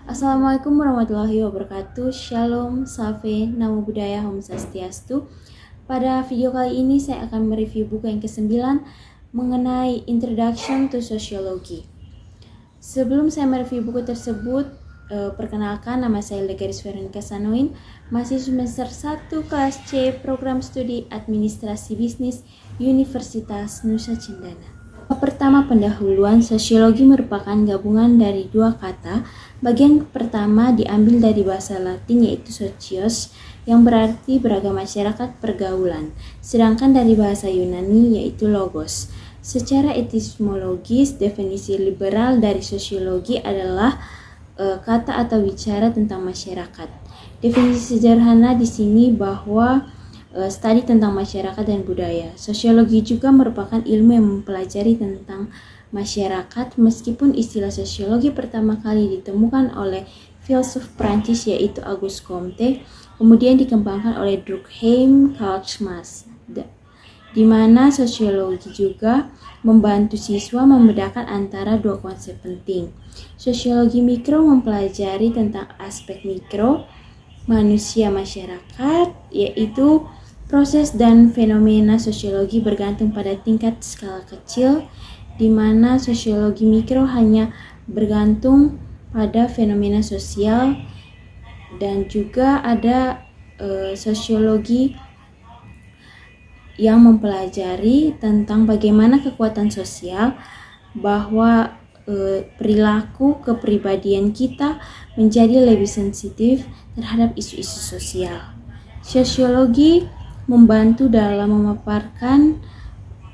Assalamualaikum warahmatullahi wabarakatuh. Shalom, Safe, Namo Buddhaya, Om Swastiastu. Pada video kali ini saya akan mereview buku yang ke-9 mengenai Introduction to Sociology. Sebelum saya mereview buku tersebut, perkenalkan, nama saya Legaris Veronica Sanoin, masih semester 1 kelas C program studi Administrasi Bisnis Universitas Nusa Cendana. Pertama, pendahuluan. Sosiologi merupakan gabungan dari dua kata. Bagian pertama diambil dari bahasa Latin yaitu socios yang berarti beragam masyarakat pergaulan, sedangkan dari bahasa Yunani yaitu logos. Secara etimologis, definisi liberal dari sosiologi adalah kata atau bicara tentang masyarakat. Definisi sederhana di sini bahwa studi tentang masyarakat dan budaya. Sosiologi juga merupakan ilmu yang mempelajari tentang masyarakat, meskipun istilah sosiologi pertama kali ditemukan oleh filsuf Prancis yaitu Auguste Comte, kemudian dikembangkan oleh Durkheim, Karl Marx, di mana sosiologi juga membantu siswa membedakan antara dua konsep penting. Sosiologi mikro mempelajari tentang aspek mikro manusia masyarakat, yaitu proses dan fenomena sosiologi bergantung pada tingkat skala kecil, di mana sosiologi mikro hanya bergantung pada fenomena sosial, dan juga ada sosiologi yang mempelajari tentang bagaimana kekuatan sosial, bahwa perilaku kepribadian kita menjadi lebih sensitif terhadap isu-isu sosial. Sosiologi membantu dalam memaparkan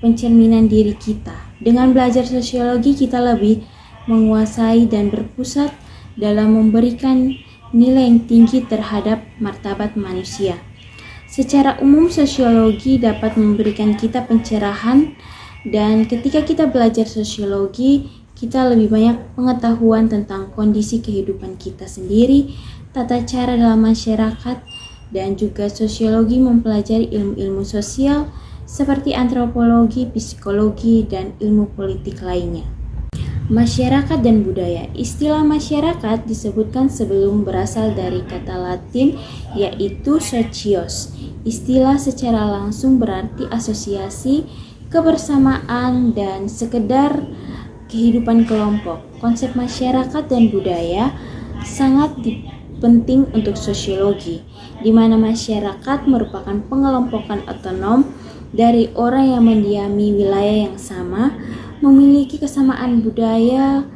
pencerminan diri kita. Dengan belajar sosiologi, kita lebih menguasai dan berpusat dalam memberikan nilai yang tinggi terhadap martabat manusia. Secara umum, sosiologi dapat memberikan kita pencerahan, dan ketika kita belajar sosiologi, kita lebih banyak pengetahuan tentang kondisi kehidupan kita sendiri, tata cara dalam masyarakat, dan juga sosiologi mempelajari ilmu-ilmu sosial seperti antropologi, psikologi, dan ilmu politik lainnya. Masyarakat dan budaya. Istilah masyarakat disebutkan sebelum berasal dari kata Latin yaitu socios. Istilah secara langsung berarti asosiasi, kebersamaan, dan sekedar kehidupan kelompok. Konsep masyarakat dan budaya sangat penting untuk sosiologi, di mana masyarakat merupakan pengelompokan otonom dari orang yang mendiami wilayah yang sama, memiliki kesamaan budaya,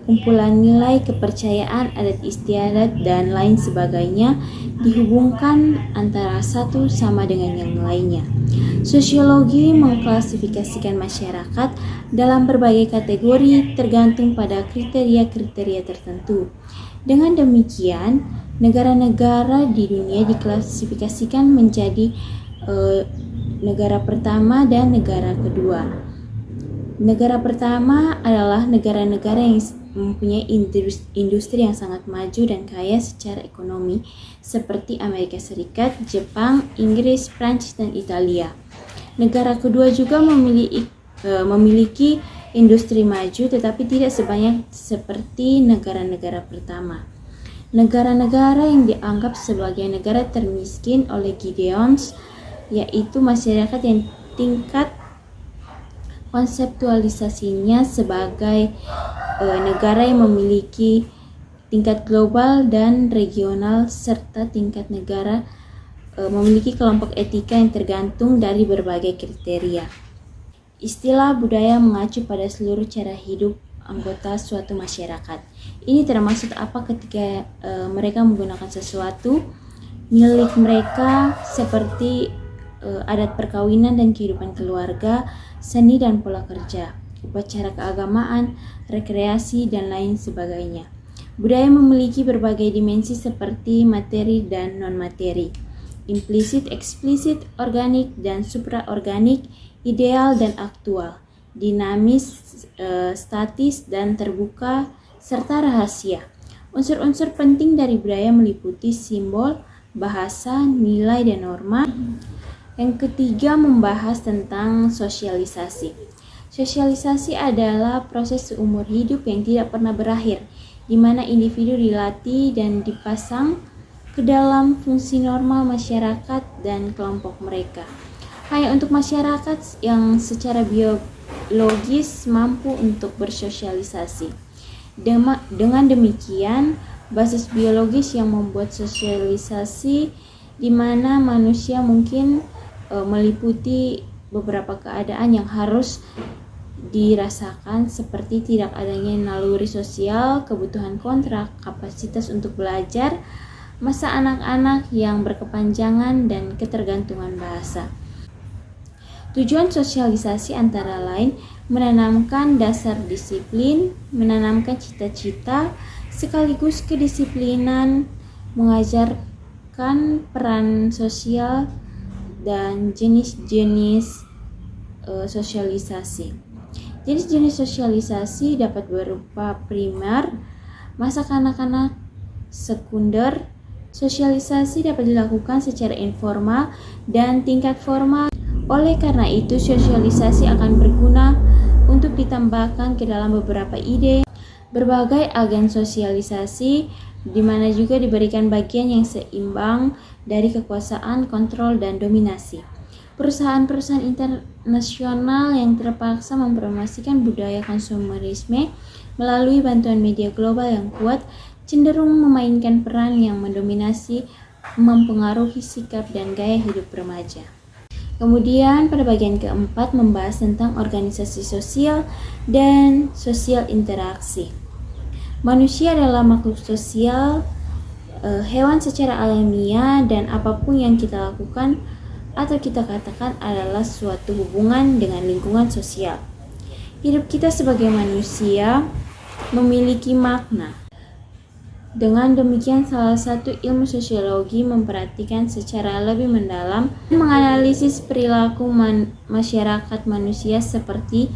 kumpulan nilai, kepercayaan, adat istiadat, dan lain sebagainya, dihubungkan antara satu sama dengan yang lainnya. Sosiologi mengklasifikasikan masyarakat dalam berbagai kategori tergantung pada kriteria-kriteria tertentu. Dengan demikian, negara-negara di dunia diklasifikasikan menjadi negara pertama dan negara kedua. Negara pertama adalah negara-negara yang mempunyai industri yang sangat maju dan kaya secara ekonomi, seperti Amerika Serikat, Jepang, Inggris, Prancis, dan Italia. Negara kedua juga memiliki industri maju, tetapi tidak sebanyak seperti negara-negara pertama. Negara-negara yang dianggap sebagai negara termiskin oleh Gideons yaitu masyarakat yang tingkat konseptualisasinya sebagai negara yang memiliki tingkat global dan regional, serta tingkat negara memiliki kelompok etika yang tergantung dari berbagai kriteria. Istilah budaya mengacu pada seluruh cara hidup anggota suatu masyarakat. Ini termasuk apa ketika mereka menggunakan sesuatu milik mereka, seperti adat perkawinan dan kehidupan keluarga, seni dan pola kerja, upacara keagamaan, rekreasi, dan lain sebagainya. Budaya memiliki berbagai dimensi seperti materi dan non-materi, implisit, eksplisit, organik, dan supraorganik, ideal dan aktual, dinamis, statis, dan terbuka, serta rahasia. Unsur-unsur penting dari budaya meliputi simbol, bahasa, nilai, dan norma. Yang ketiga, membahas tentang sosialisasi. Sosialisasi adalah proses seumur hidup yang tidak pernah berakhir, di mana individu dilatih dan dipasang ke dalam fungsi normal masyarakat dan kelompok mereka. Hanya untuk masyarakat yang secara biologis mampu untuk bersosialisasi. Dengan demikian, basis biologis yang membuat sosialisasi di mana manusia mungkin meliputi beberapa keadaan yang harus dirasakan seperti tidak adanya naluri sosial, kebutuhan kontrak, kapasitas untuk belajar, masa anak-anak yang berkepanjangan, dan ketergantungan bahasa. Tujuan sosialisasi antara lain menanamkan dasar disiplin, menanamkan cita-cita, sekaligus kedisiplinan, mengajarkan peran sosial dan jenis-jenis sosialisasi. Jenis-jenis sosialisasi dapat berupa primer, masa kanak-kanak, sekunder. Sosialisasi dapat dilakukan secara informal dan tingkat formal. Oleh karena itu, sosialisasi akan berguna untuk ditambahkan ke dalam beberapa ide. Berbagai agen sosialisasi di mana juga diberikan bagian yang seimbang dari kekuasaan, kontrol, dan dominasi. Perusahaan-perusahaan internasional yang terpaksa mempromosikan budaya konsumerisme melalui bantuan media global yang kuat cenderung memainkan peran yang mendominasi, mempengaruhi sikap dan gaya hidup remaja. Kemudian pada bagian keempat membahas tentang organisasi sosial dan sosial interaksi. Manusia adalah makhluk sosial, hewan secara alamiah, dan apapun yang kita lakukan atau kita katakan adalah suatu hubungan dengan lingkungan sosial. Hidup kita sebagai manusia memiliki makna. Dengan demikian, salah satu ilmu sosiologi memperhatikan secara lebih mendalam, menganalisis perilaku masyarakat manusia seperti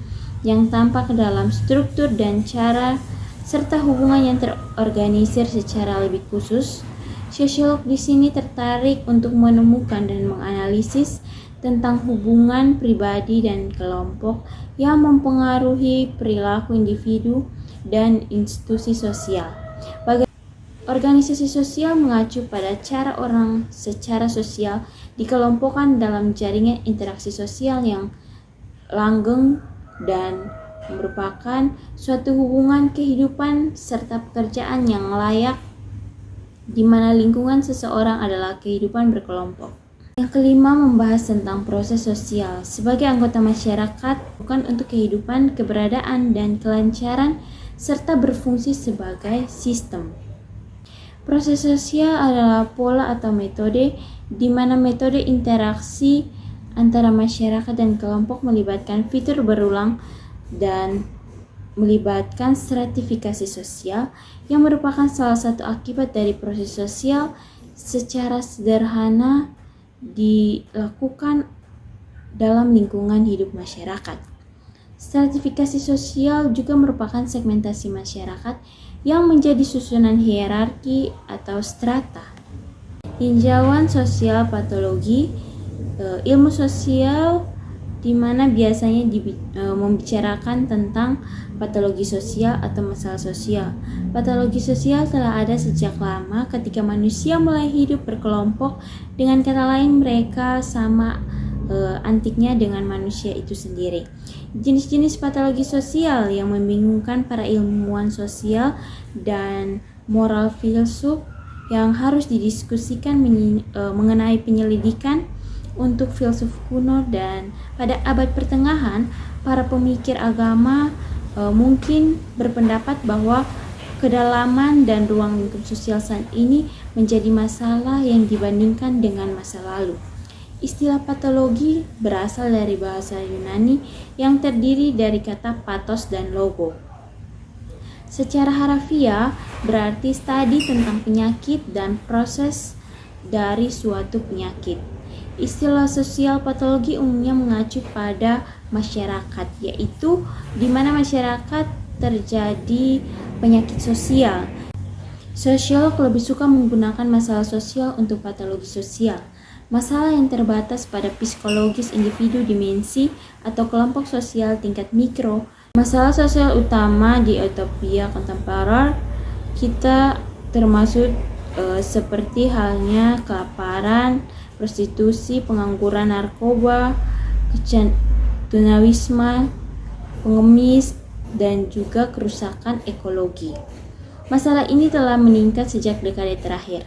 yang tampak dalam struktur dan cara, serta hubungan yang terorganisir secara lebih khusus. Sosiolog di sini tertarik untuk menemukan dan menganalisis tentang hubungan pribadi dan kelompok yang mempengaruhi perilaku individu dan institusi sosial. Organisasi sosial mengacu pada cara orang secara sosial dikelompokkan dalam jaringan interaksi sosial yang langgeng dan merupakan suatu hubungan kehidupan serta pekerjaan yang layak di mana lingkungan seseorang adalah kehidupan berkelompok. Yang kelima membahas tentang proses sosial sebagai anggota masyarakat bukan untuk kehidupan, keberadaan, dan kelancaran serta berfungsi sebagai sistem. Proses sosial adalah pola atau metode di mana metode interaksi antara masyarakat dan kelompok melibatkan fitur berulang dan melibatkan stratifikasi sosial yang merupakan salah satu akibat dari proses sosial secara sederhana dilakukan dalam lingkungan hidup masyarakat. Stratifikasi sosial juga merupakan segmentasi masyarakat yang menjadi susunan hierarki atau strata. Tinjauan sosial patologi, ilmu sosial di mana biasanya membicarakan tentang patologi sosial atau masalah sosial. Patologi sosial telah ada sejak lama ketika manusia mulai hidup berkelompok, dengan kata lain mereka sama antiknya dengan manusia itu sendiri. Jenis-jenis patologi sosial yang membingungkan para ilmuwan sosial dan moral filsuf yang harus didiskusikan mengenai penyelidikan untuk filsuf kuno, dan pada abad pertengahan para pemikir agama mungkin berpendapat bahwa kedalaman dan ruang lingkup sosial saat ini menjadi masalah yang dibandingkan dengan masa lalu. Istilah patologi berasal dari bahasa Yunani yang terdiri dari kata pathos dan logo. Secara harafiah berarti studi tentang penyakit dan proses dari suatu penyakit. Istilah sosial patologi umumnya mengacu pada masyarakat, yaitu di mana masyarakat terjadi penyakit sosial. Sosiolog lebih suka menggunakan masalah sosial untuk patologi sosial. Masalah yang terbatas pada psikologis individu, dimensi, atau kelompok sosial tingkat mikro. Masalah sosial utama di utopia kontemporer kita termasuk seperti halnya kelaparan, prostitusi, pengangguran, narkoba, tunawisma, pengemis, dan juga kerusakan ekologi. Masalah ini telah meningkat sejak dekade terakhir.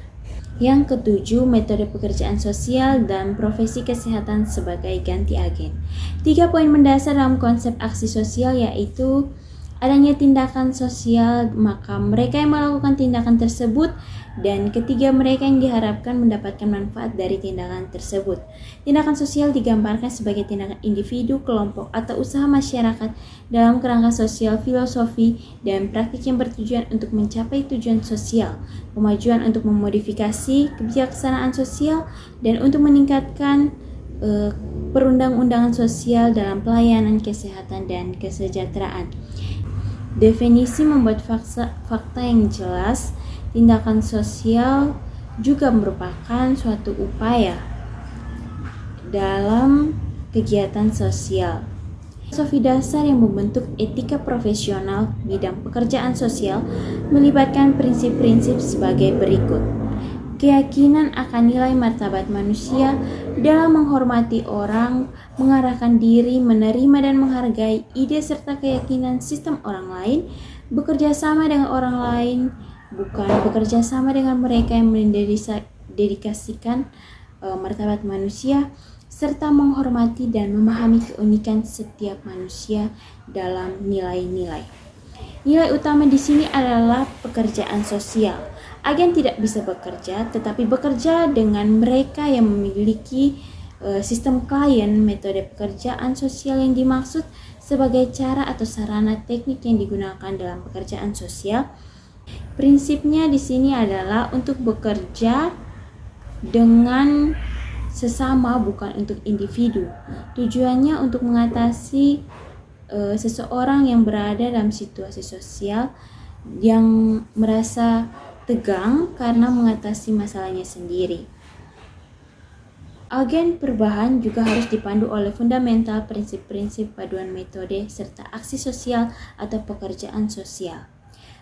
Yang ketujuh, metode pekerjaan sosial dan profesi kesehatan sebagai ganti agen. 3 poin mendasar dalam konsep aksi sosial yaitu adanya tindakan sosial, maka mereka yang melakukan tindakan tersebut, dan ketiga, mereka yang diharapkan mendapatkan manfaat dari tindakan tersebut. Tindakan sosial digambarkan sebagai tindakan individu, kelompok, atau usaha masyarakat dalam kerangka sosial, filosofi, dan praktik yang bertujuan untuk mencapai tujuan sosial, kemajuan untuk memodifikasi kebijaksanaan sosial, dan untuk meningkatkan perundang-undangan sosial dalam pelayanan kesehatan dan kesejahteraan. Definisi membuat fakta yang jelas. Tindakan sosial juga merupakan suatu upaya dalam kegiatan sosial. Filosofi dasar yang membentuk etika profesional bidang pekerjaan sosial melibatkan prinsip-prinsip sebagai berikut. Keyakinan akan nilai martabat manusia dalam menghormati orang, mengarahkan diri, menerima dan menghargai ide serta keyakinan sistem orang lain, bekerja sama dengan orang lain, bukan bekerja sama dengan mereka yang mendedikasikan martabat manusia, serta menghormati dan memahami keunikan setiap manusia dalam nilai-nilai. Nilai utama di sini adalah pekerjaan sosial. Agen tidak bisa bekerja, tetapi bekerja dengan mereka yang memiliki sistem klien. Metode pekerjaan sosial yang dimaksud sebagai cara atau sarana teknik yang digunakan dalam pekerjaan sosial. Prinsipnya di sini adalah untuk bekerja dengan sesama, bukan untuk individu. Tujuannya untuk mengatasi seseorang yang berada dalam situasi sosial yang merasa tegang karena mengatasi masalahnya sendiri. Agen perubahan juga harus dipandu oleh fundamental prinsip-prinsip paduan metode serta aksi sosial atau pekerjaan sosial.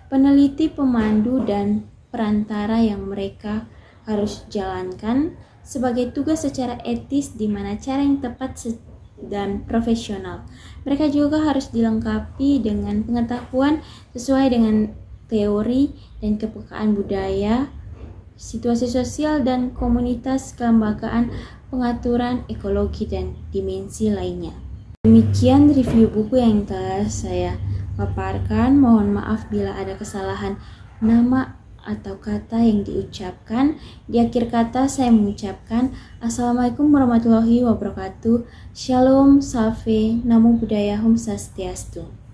Peneliti, pemandu, dan perantara yang mereka harus jalankan sebagai tugas secara etis di mana cara yang tepat dan profesional. Mereka juga harus dilengkapi dengan pengetahuan sesuai dengan teori dan kepekaan budaya, situasi sosial dan komunitas, kelembagaan, pengaturan ekologi, dan dimensi lainnya. Demikian review buku yang telah saya paparkan. Mohon maaf bila ada kesalahan nama atau kata yang diucapkan. Di akhir kata saya mengucapkan Assalamualaikum warahmatullahi wabarakatuh. Shalom, salve, namo buddhaya, om swastiastu.